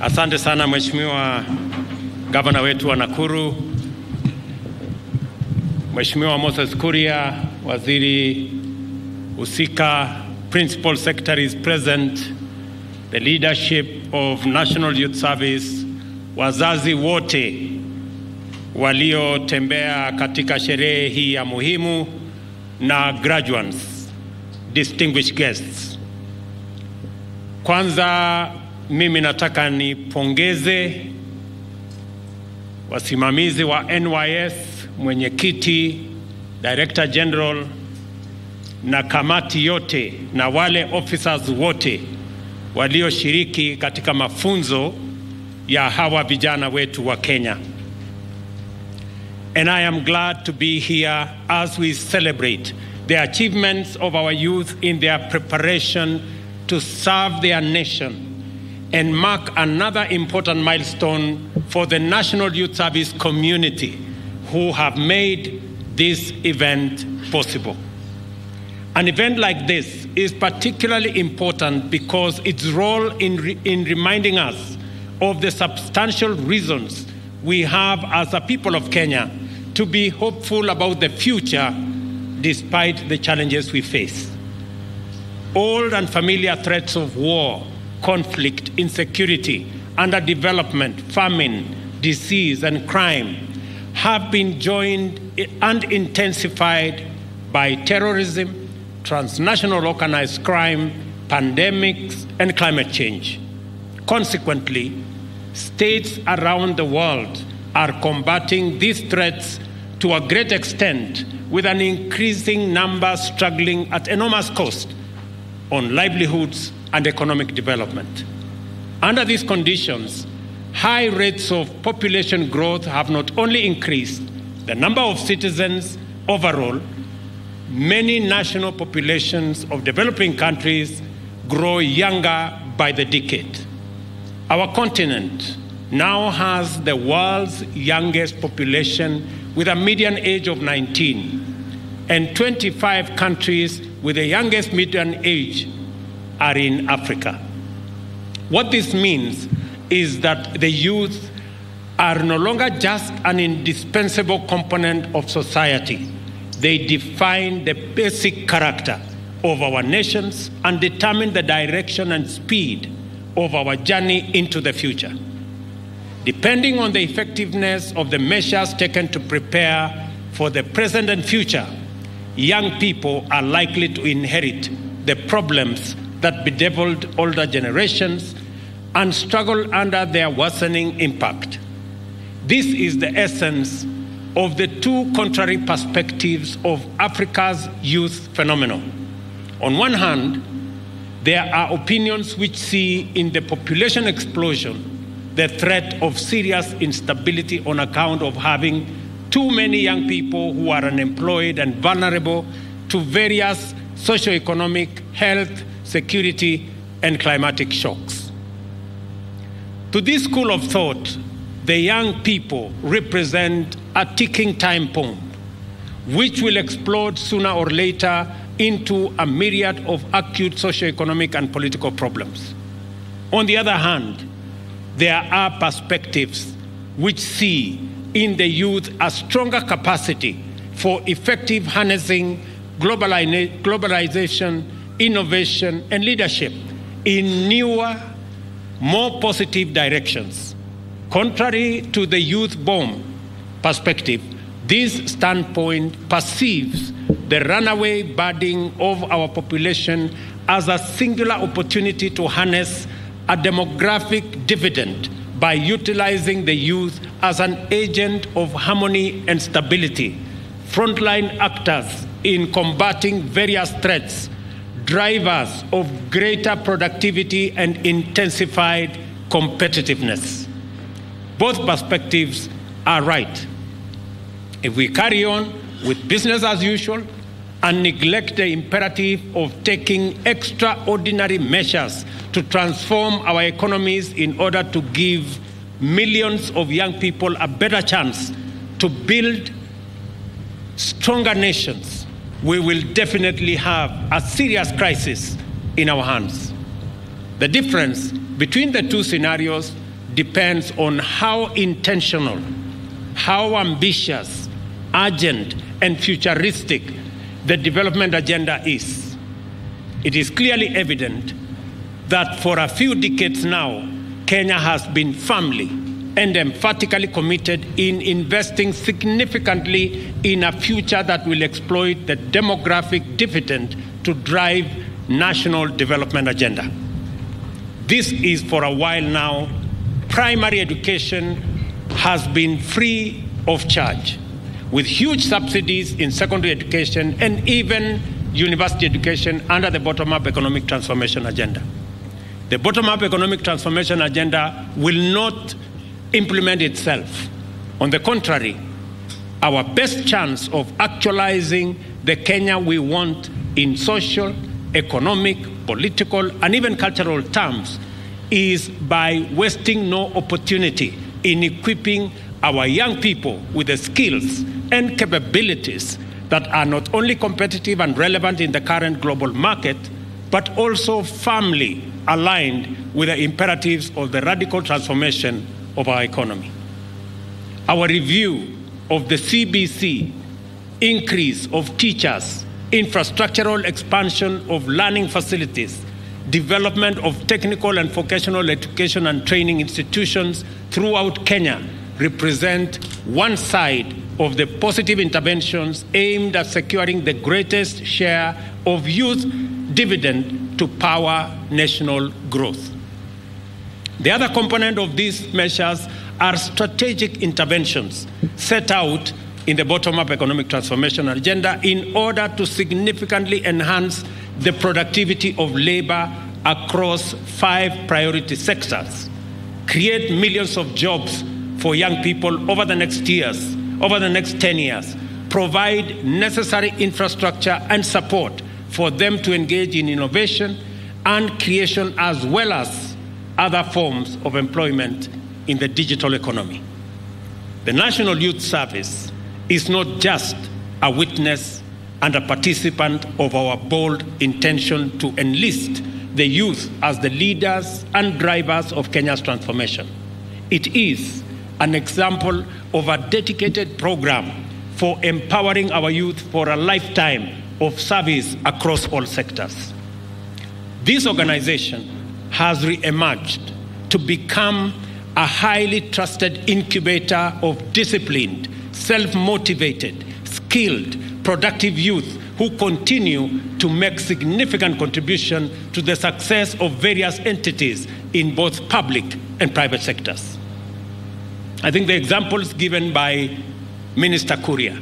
Asante sana Mheshimiwa Gavana wetu wa Nakuru, Mheshimiwa Moses Kuria, Waziri Usika, Principal Secretaries present, the leadership of National Youth Service, wazazi wote waliotembea katika sherehe hii ya muhimu, na graduates, distinguished guests. Kwanza mimi nataka nipongeze wasimamizi wa NYS, mwenyekiti, Director General na kamati yote na wale officers wote walioshiriki katika mafunzo ya hawa vijana wetu wa Kenya. And I am glad to be here as we celebrate the achievements of our youth in their preparation to serve their nation and mark another important milestone for the National Youth Service community who have made this event possible. An event like this is particularly important because its role in reminding us of the substantial reasons we have as a people of Kenya to be hopeful about the future despite the challenges we face. Old and familiar threats of war, conflict, insecurity, underdevelopment, famine, disease, and crime have been joined and intensified by terrorism, transnational organized crime, pandemics, and climate change. Consequently, states around the world are combating these threats to a great extent, with an increasing number struggling at enormous cost on livelihoods and economic development. Under these conditions, high rates of population growth have not only increased the number of citizens overall, many national populations of developing countries grow younger by the decade. Our continent now has the world's youngest population with a median age of 19, and 25 countries with the youngest median age are in Africa. What this means is that the youth are no longer just an indispensable component of society. They define the basic character of our nations and determine the direction and speed of our journey into the future. Depending on the effectiveness of the measures taken to prepare for the present and future, young people are likely to inherit the problems that bedeviled older generations and struggle under their worsening impact. This is the essence of the two contrary perspectives of Africa's youth phenomenon. On one hand, there are opinions which see in the population explosion the threat of serious instability on account of having too many young people who are unemployed and vulnerable to various socioeconomic, health, security, and climatic shocks. To this school of thought, the young people represent a ticking time bomb, which will explode sooner or later into a myriad of acute socioeconomic and political problems. On the other hand, there are perspectives which see in the youth a stronger capacity for effective harnessing globalization, innovation, and leadership in newer, more positive directions. Contrary to the youth bomb perspective, this standpoint perceives the runaway budding of our population as a singular opportunity to harness a demographic dividend by utilizing the youth as an agent of harmony and stability, frontline actors in combating various threats, drivers of greater productivity and intensified competitiveness. Both perspectives are right. If we carry on with business as usual and neglect the imperative of taking extraordinary measures to transform our economies in order to give millions of young people a better chance to build stronger nations, we will definitely have a serious crisis in our hands. The difference between the two scenarios depends on how intentional, how ambitious, urgent, and futuristic the development agenda is. It is clearly evident that for a few decades now, Kenya has been firmly and emphatically committed in investing significantly in a future that will exploit the demographic dividend to drive national development agenda. This is for a while now. Primary education has been free of charge, with huge subsidies in secondary education and even university education under the bottom-up economic transformation agenda. The bottom-up economic transformation agenda will not implement itself. On the contrary, our best chance of actualizing the Kenya we want in social, economic, political, and even cultural terms is by wasting no opportunity in equipping our young people with the skills and capabilities that are not only competitive and relevant in the current global market, but also firmly aligned with the imperatives of the radical transformation of our economy. Our review of the CBC, increase of teachers, infrastructural expansion of learning facilities, development of technical and vocational education and training institutions throughout Kenya represent one side of the positive interventions aimed at securing the greatest share of youth dividend to power national growth. The other component of these measures are strategic interventions set out in the bottom-up economic transformation agenda in order to significantly enhance the productivity of labor across 5 priority sectors, create millions of jobs for young people over the next 10 years, provide necessary infrastructure and support for them to engage in innovation and creation, as well as other forms of employment in the digital economy. The National Youth Service is not just a witness and a participant of our bold intention to enlist the youth as the leaders and drivers of Kenya's transformation. It is an example of a dedicated program for empowering our youth for a lifetime of service across all sectors. This organization has re-emerged to become a highly trusted incubator of disciplined, self-motivated, skilled, productive youth who continue to make significant contribution to the success of various entities in both public and private sectors. I think the examples given by Minister Kuria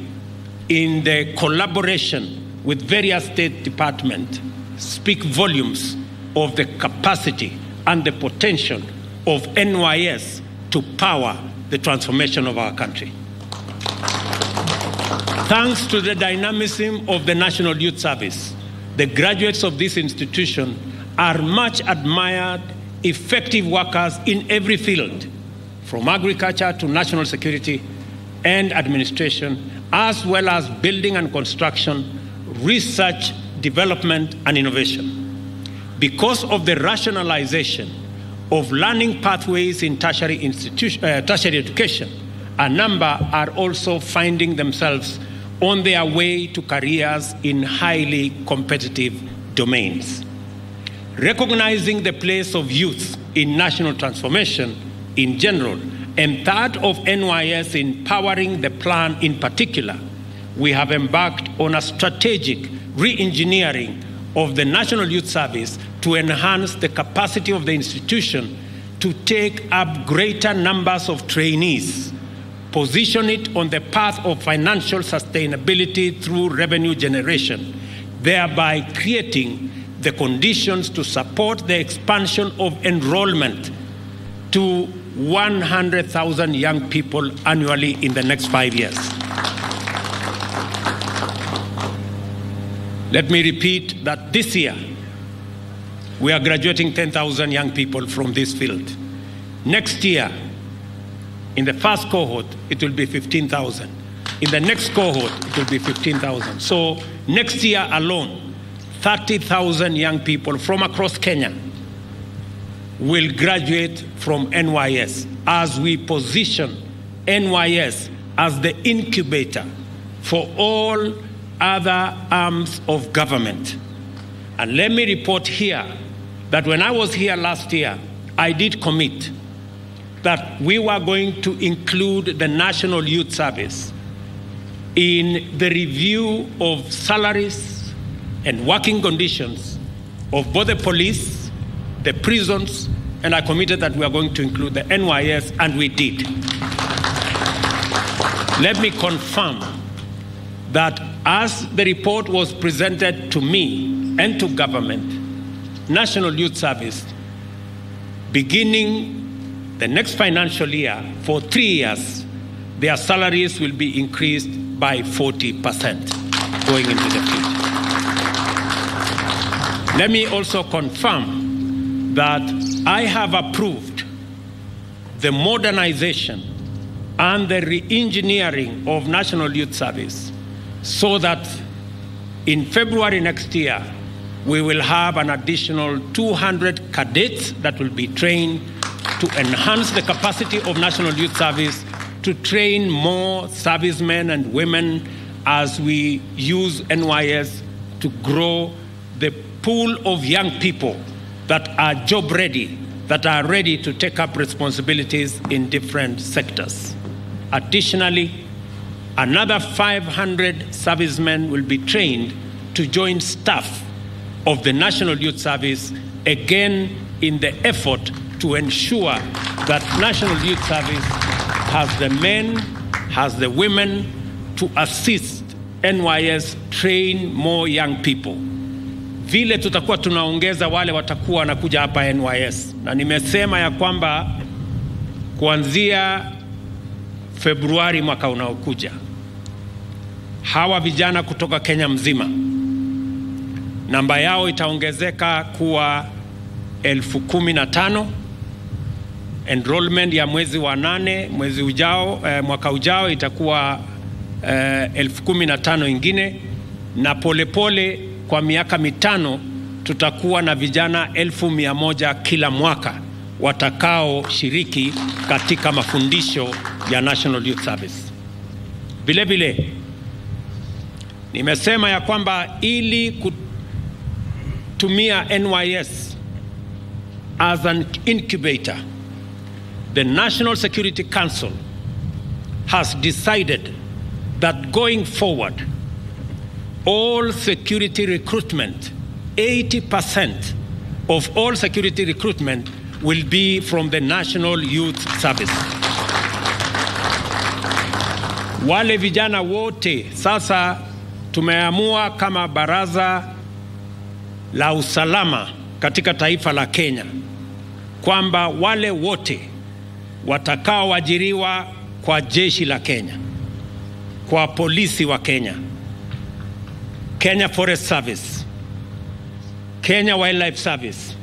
in the collaboration with various state departments speak volumes of the capacity and the potential of NYS to power the transformation of our country. Thanks to the dynamism of the National Youth Service, the graduates of this institution are much admired, effective workers in every field, from agriculture to national security and administration, as well as building and construction, research, development, and innovation. Because of the rationalization of learning pathways in tertiary education, a number are also finding themselves on their way to careers in highly competitive domains. Recognizing the place of youth in national transformation in general, and that of NYS in powering the plan in particular, we have embarked on a strategic re-engineering of the National Youth Service to enhance the capacity of the institution to take up greater numbers of trainees, position it on the path of financial sustainability through revenue generation, thereby creating the conditions to support the expansion of enrollment to 100,000 young people annually in the next 5 years. Let me repeat that this year, we are graduating 10,000 young people from this field. Next year, in the first cohort, it will be 15,000. In the next cohort, it will be 15,000. So next year alone, 30,000 young people from across Kenya will graduate from NYS as we position NYS as the incubator for all other arms of government. And let me report here that when I was here last year, I did commit that we were going to include the National Youth Service in the review of salaries and working conditions of both the police, the prisons, and I committed that we are going to include the NYS, and we did. Let me confirm that as the report was presented to me and to government, National Youth Service, beginning the next financial year, for 3 years, their salaries will be increased by 40% going into the future. Let me also confirm that I have approved the modernization and the re-engineering of National Youth Service so that in February next year, we will have an additional 200 cadets that will be trained to enhance the capacity of National Youth Service, to train more servicemen and women as we use NYS to grow the pool of young people that are job ready, that are ready to take up responsibilities in different sectors. Additionally, another 500 servicemen will be trained to join staff of the National Youth Service, again in the effort to ensure that National Youth Service has the men, has the women to assist NYS train more young people. Vile tutakuwa tunaongeza wale watakuwa wanakuja hapa NYS, na nimesema ya kwamba kuanzia Februari mwaka unaokuja, hawa vijana kutoka Kenya mzima, namba yao itaongezeka kuwa 15,000. Enrollment ya mwezi wa 8, mwezi ujao, mwaka ujao itakuwa 15,000 ingine, na polepole kwa miaka 5 tutakuwa na vijana 100,000 kila mwaka watakao shiriki katika mafundisho ya National Youth Service. Vile vile nimesema ya kwamba ili kutumia NYS as an incubator, the National Security Council has decided that going forward, all security recruitment, 80% of all security recruitment will be from the National Youth Service. Wale vijana wote sasa tumeamua kama baraza la usalama katika taifa la Kenya kwamba wale wote watakaoajiriwa kwa jeshi la Kenya, kwa polisi wa Kenya, Kenya Forest Service, Kenya Wildlife Service,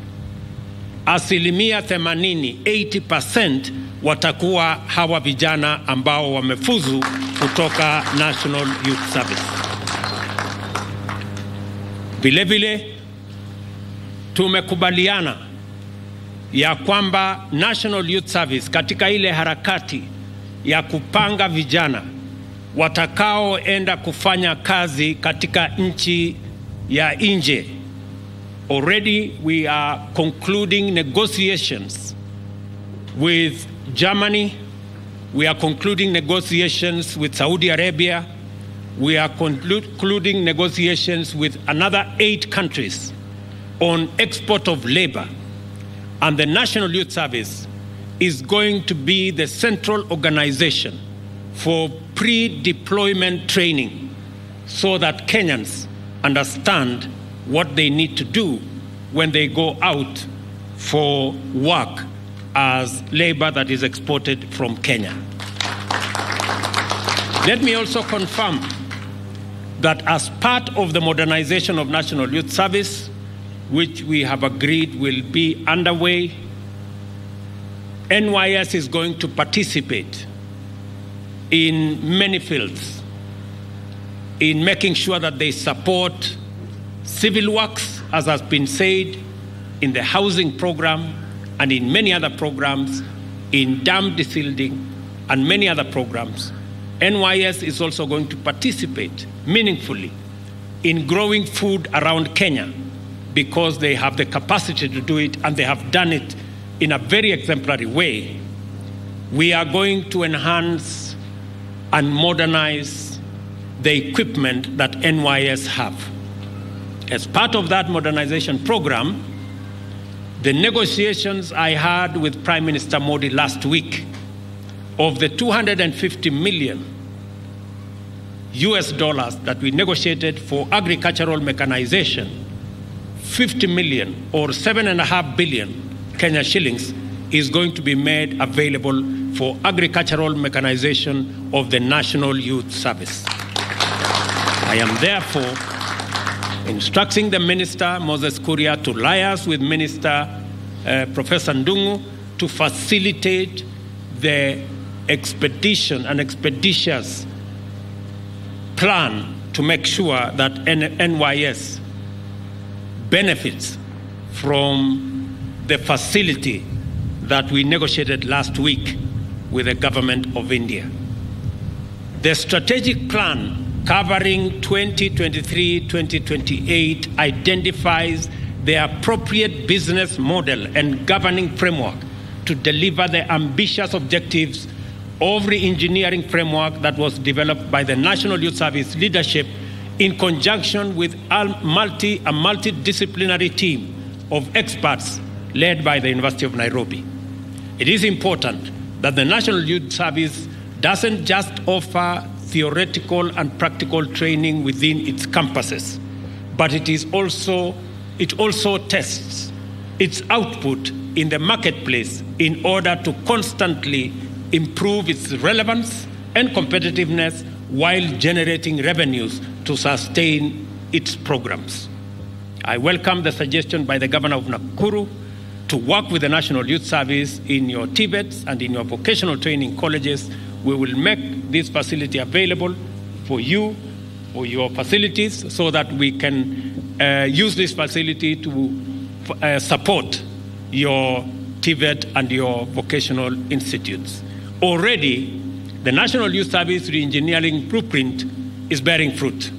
asilimia 80, 80% watakuwa hawa vijana ambao wamefuzu kutoka National Youth Service. Vile vile tumekubaliana ya kwamba National Youth Service katika ile harakati ya kupanga vijana watakaoenda kufanya kazi katika nchi ya nje, already we are concluding negotiations with Germany, we are concluding negotiations with Saudi Arabia, we are concluding negotiations with another 8 countries on export of labor. And the National Youth Service is going to be the central organization for pre-deployment training so that Kenyans understand what they need to do when they go out for work as labor that is exported from Kenya. Let me also confirm that as part of the modernization of National Youth Service, which we have agreed will be underway, NYS is going to participate in many fields in making sure that they support civil works, as has been said, in the housing program, and in many other programs, in dam desilting and many other programs, NYS is also going to participate meaningfully in growing food around Kenya because they have the capacity to do it and they have done it in a very exemplary way. We are going to enhance and modernize the equipment that NYS have. As part of that modernization program, the negotiations I had with Prime Minister Modi last week of the 250 million US dollars that we negotiated for agricultural mechanization, 50 million or 7.5 billion Kenya shillings is going to be made available for agricultural mechanization of the National Youth Service. I am therefore instructing the Minister, Moses Kuria, to liaise with Minister Professor Ndungu to facilitate the expedition and expeditious plan to make sure that NYS benefits from the facility that we negotiated last week with the government of India. The strategic plan covering 2023-2028 identifies the appropriate business model and governing framework to deliver the ambitious objectives of the engineering framework that was developed by the National Youth Service leadership in conjunction with a multidisciplinary team of experts led by the University of Nairobi. It is important that the National Youth Service doesn't just offer theoretical and practical training within its campuses, but it also tests its output in the marketplace in order to constantly improve its relevance and competitiveness while generating revenues to sustain its programs. I welcome the suggestion by the Governor of Nakuru to work with the National Youth Service in your TVETs and in your vocational training colleges. We will make this facility available for you, for your facilities, so that we can use this facility to support your TVET and your vocational institutes. Already, the National Youth Service re-engineering blueprint is bearing fruit.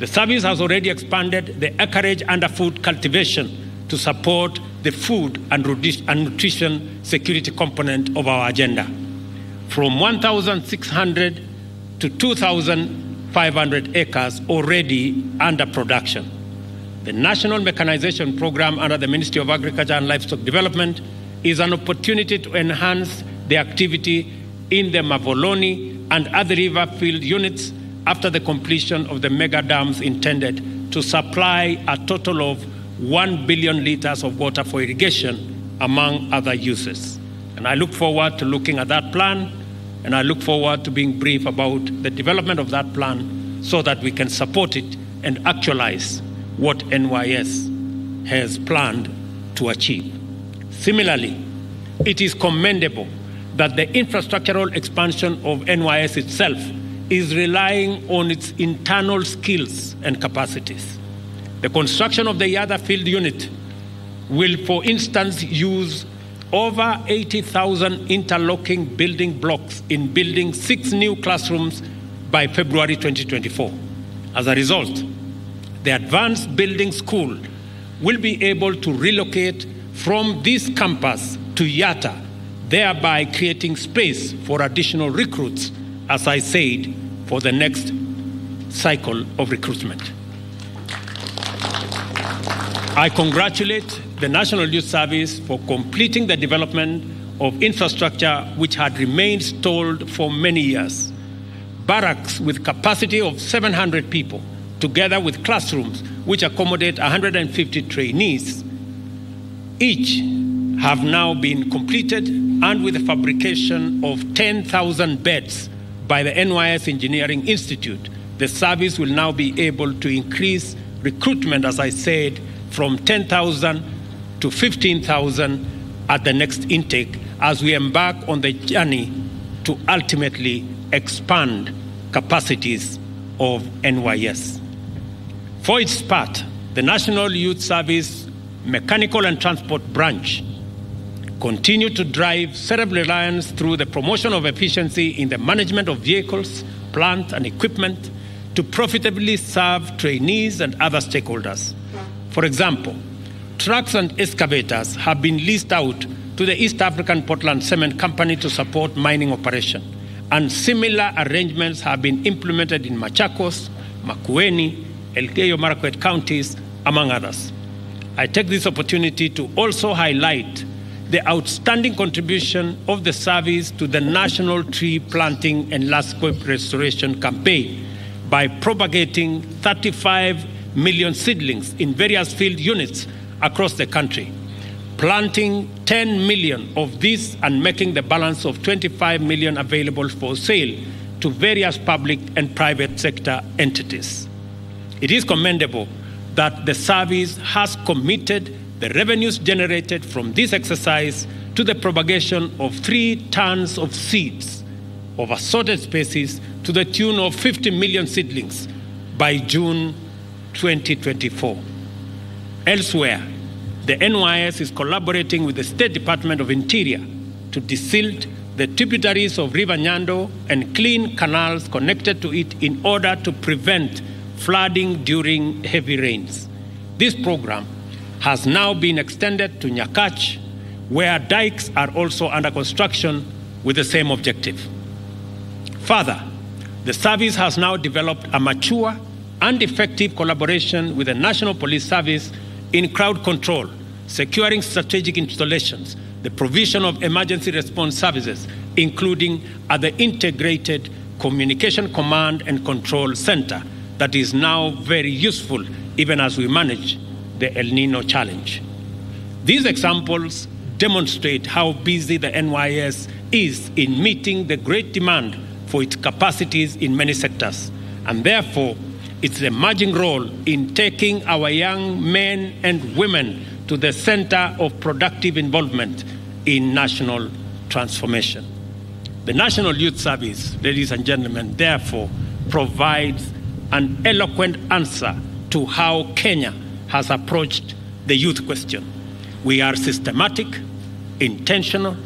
The service has already expanded the acreage under food cultivation to support the food and nutrition security component of our agenda, from 1,600 to 2,500 acres already under production. The National Mechanization Program under the Ministry of Agriculture and Livestock Development is an opportunity to enhance the activity in the Mavoloni and other river field units after the completion of the mega dams intended to supply a total of 1 billion liters of water for irrigation, among other uses. And I look forward to looking at that plan, and I look forward to being brief about the development of that plan so that we can support it and actualize what NYS has planned to achieve. Similarly, it is commendable that the infrastructural expansion of NYS itself is relying on its internal skills and capacities. The construction of the Yada field unit will, for instance, use over 80,000 interlocking building blocks in building 6 new classrooms by February 2024. As a result, the Advanced Building School will be able to relocate from this campus to Yatta, thereby creating space for additional recruits, as I said, for the next cycle of recruitment. I congratulate the National Youth Service for completing the development of infrastructure which had remained stalled for many years. Barracks with capacity of 700 people, together with classrooms which accommodate 150 trainees, each have now been completed, and with the fabrication of 10,000 beds by the NYS Engineering Institute, the service will now be able to increase recruitment, as I said, from 10,000 to 15,000 at the next intake as we embark on the journey to ultimately expand capacities of NYS. For its part, the National Youth Service Mechanical and Transport Branch continue to drive self-reliance through the promotion of efficiency in the management of vehicles, plant, and equipment to profitably serve trainees and other stakeholders. For example, trucks and excavators have been leased out to the East African Portland Cement Company to support mining operation, and similar arrangements have been implemented in Machakos, Makueni, Elgeyo Marakwet counties, among others. I take this opportunity to also highlight the outstanding contribution of the service to the National Tree Planting and Landscape Restoration Campaign by propagating 35 million seedlings in various field units across the country, planting 10 million of these and making the balance of 25 million available for sale to various public and private sector entities. It is commendable that the service has committed the revenues generated from this exercise to the propagation of 3 tons of seeds of assorted species to the tune of 50 million seedlings by June 2024. Elsewhere, the NYS is collaborating with the State Department of Interior to desilt the tributaries of River Nyando and clean canals connected to it in order to prevent flooding during heavy rains. This program has now been extended to Nyakach, where dikes are also under construction with the same objective. Further, the service has now developed a mature and effective collaboration with the National Police Service in crowd control, securing strategic installations, the provision of emergency response services, including at the Integrated Communication Command and Control Center that is now very useful even as we manage the El Nino challenge. These examples demonstrate how busy the NYS is in meeting the great demand for its capacities in many sectors, and therefore its emerging role in taking our young men and women to the center of productive involvement in national transformation. The National Youth Service, ladies and gentlemen, therefore provides an eloquent answer to how Kenya has approached the youth question. We are systematic, intentional,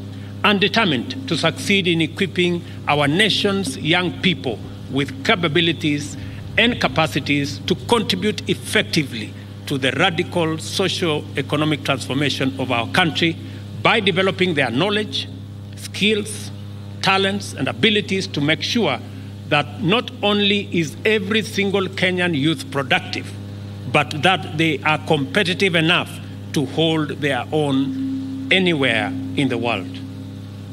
and determined to succeed in equipping our nation's young people with capabilities and capacities to contribute effectively to the radical socio-economic transformation of our country by developing their knowledge, skills, talents, and abilities to make sure that not only is every single Kenyan youth productive, but that they are competitive enough to hold their own anywhere in the world.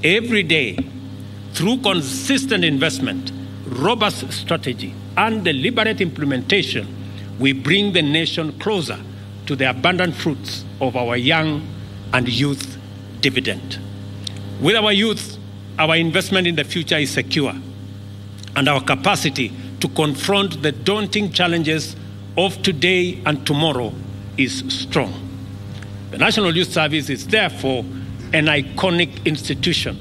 Every day, through consistent investment, robust strategy, and deliberate implementation, we bring the nation closer to the abundant fruits of our young and youth dividend. With our youth, our investment in the future is secure, and our capacity to confront the daunting challenges of today and tomorrow is strong. The National Youth Service is therefore an iconic institution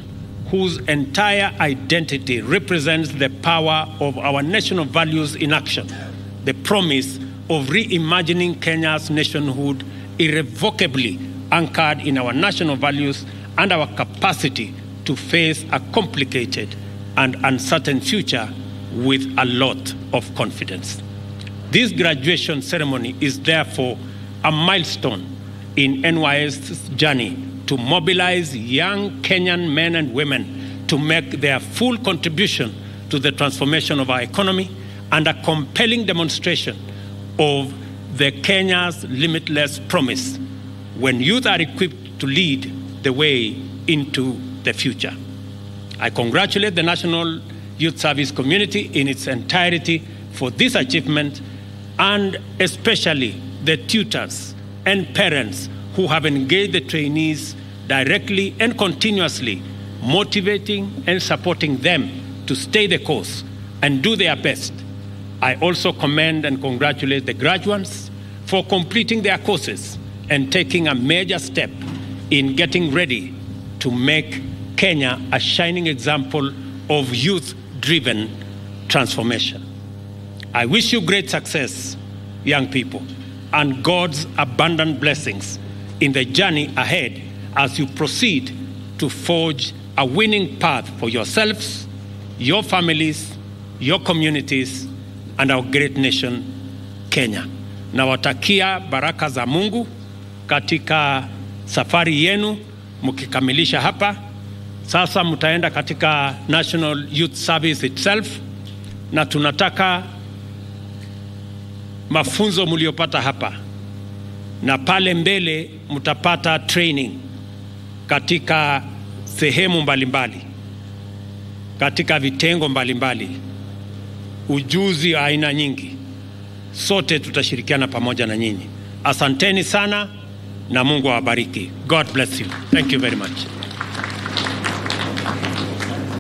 whose entire identity represents the power of our national values in action, the promise of reimagining Kenya's nationhood irrevocably anchored in our national values and our capacity to face a complicated and uncertain future with a lot of confidence. This graduation ceremony is therefore a milestone in NYS's journey to mobilize young Kenyan men and women to make their full contribution to the transformation of our economy, and a compelling demonstration of the Kenya's limitless promise when youth are equipped to lead the way into the future. I congratulate the National Youth Service community in its entirety for this achievement, and especially the tutors and parents who have engaged the trainees directly and continuously, motivating and supporting them to stay the course and do their best. I also commend and congratulate the graduates for completing their courses and taking a major step in getting ready to make Kenya a shining example of youth-driven transformation. I wish you great success, young people, and God's abundant blessings in the journey ahead as you proceed to forge a winning path for yourselves, your families, your communities, and our great nation, Kenya. Nawatakia baraka za Mungu katika safari yenu mkikamilisha hapa. Sasa mtaenda katika National Youth Service itself, na tunataka mafunzo mliopata hapa na pale mbele mtapata training katika sehemu mbalimbali, katika vitengo mbalimbali, ujuzi wa aina nyingi. Sote tutashirikiana pamoja na nyinyi. Asanteni sana na Mungu awabariki. God bless you. Thank you very much.